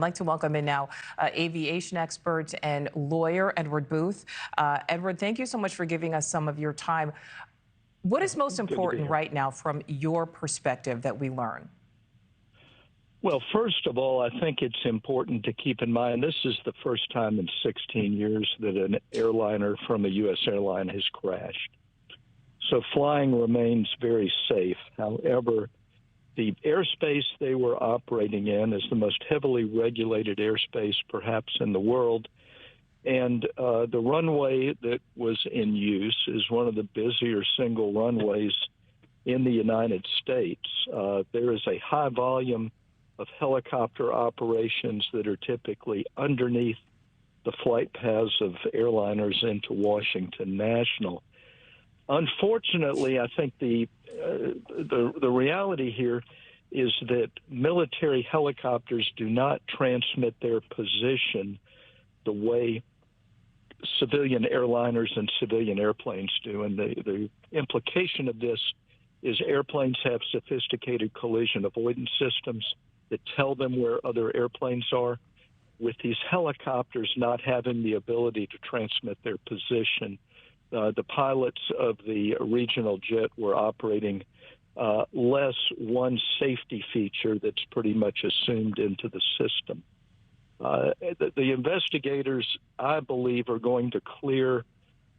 I'd like to welcome in now aviation expert and lawyer Edward Booth. Edward, thank you so much for giving us some of your time. What is most important right now from your perspective that we learn? Well, first of all, I think it's important to keep in mind this is the first time in 16 years that an airliner from a U.S. airline has crashed. So flying remains very safe. However, the airspace they were operating in is the most heavily regulated airspace perhaps in the world. And the runway that was in use is one of the busier single runways in the United States. There is a high volume of helicopter operations that are typically underneath the flight paths of airliners into Washington National. Unfortunately, I think the reality here is that military helicopters do not transmit their position the way civilian airliners and civilian airplanes do. And the implication of this is airplanes have sophisticated collision avoidance systems that tell them where other airplanes are. With these helicopters not having the ability to transmit their position, the pilots of the regional jet were operating less one safety feature that's pretty much assumed into the system. The investigators, I believe, are going to clear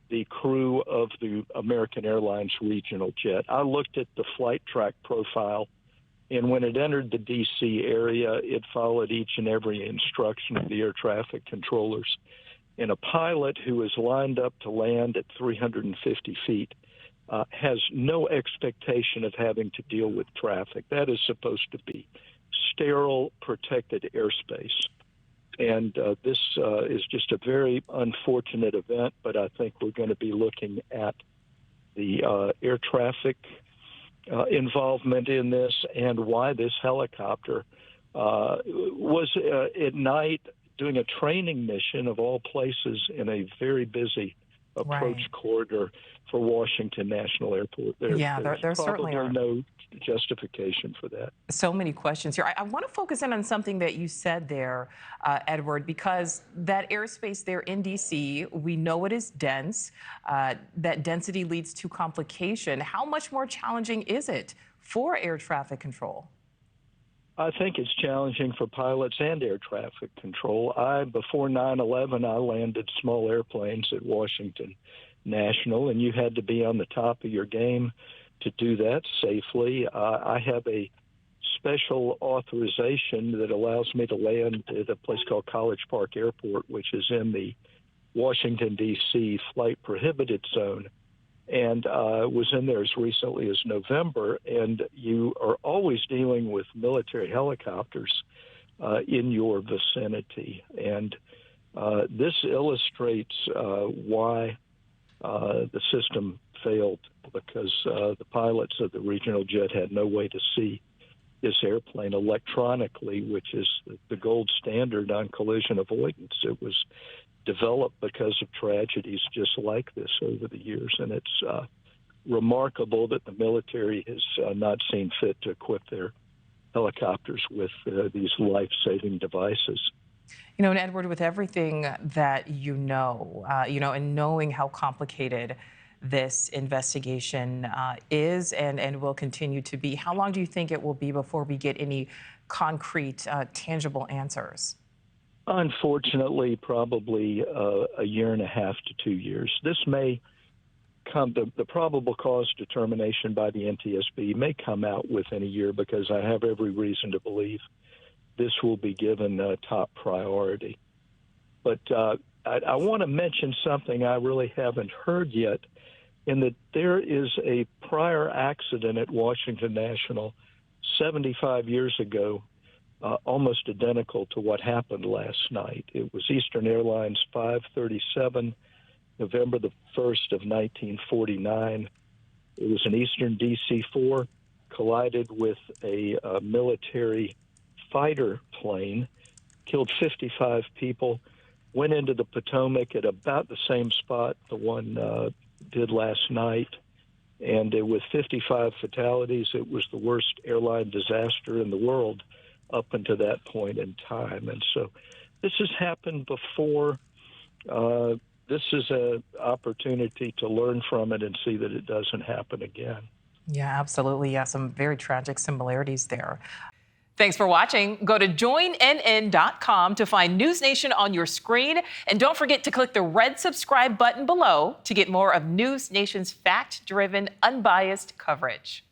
the crew of the American Airlines regional jet. I looked at the flight track profile, and when it entered the D.C. area, it followed each and every instruction of the air traffic controllers. And a pilot who is lined up to land at 350 feet has no expectation of having to deal with traffic. That is supposed to be sterile, protected airspace. And this is just a very unfortunate event, but I think we're going to be looking at the air traffic involvement in this and why this helicopter was at night doing a training mission of all places in a very busy approach corridor for Washington National Airport. There certainly are no justification for that. So many questions here. I want to focus in on something that you said there, Edward, because that airspace there in D.C., we know it is dense. That density leads to complication. How much more challenging is it for air traffic control? I think it's challenging for pilots and air traffic control. Before 9/11, I landed small airplanes at Washington National, and you had to be on the top of your game to do that safely. I have a special authorization that allows me to land at a place called College Park Airport, which is in the Washington, D.C. flight prohibited zone. And was in there as recently as November, and you are always dealing with military helicopters in your vicinity. And this illustrates why the system failed, because the pilots of the regional jet had no way to see this airplane electronically, which is the gold standard on collision avoidance. It was developed because of tragedies just like this over the years, and it's remarkable that the military has not seen fit to equip their helicopters with these life-saving devices. You know, and Edward, with everything that and knowing how complicated this investigation is and will continue to be, how long do you think it will be before we get any concrete, tangible answers? Unfortunately, probably a year and a half to 2 years. This may come, the probable cause determination by the NTSB may come out within a year, because I have every reason to believe this will be given top priority. But I want to mention something I really haven't heard yet, in that there is a prior accident at Washington National 75 years ago, almost identical to what happened last night. It was Eastern Airlines 537, November the 1st of 1949. It was an Eastern DC-4, collided with a military fighter plane, killed 55 people, went into the Potomac at about the same spot the one did last night. And with 55 fatalities, it was the worst airline disaster in the world up until that point in time. And so this has happened before. This is an opportunity to learn from it and see that it doesn't happen again. Yeah, absolutely. Yeah, some very tragic similarities there. Thanks for watching. Go to joinnn.com to find News Nation on your screen. And don't forget to click the red subscribe button below to get more of News Nation's fact-driven, unbiased coverage.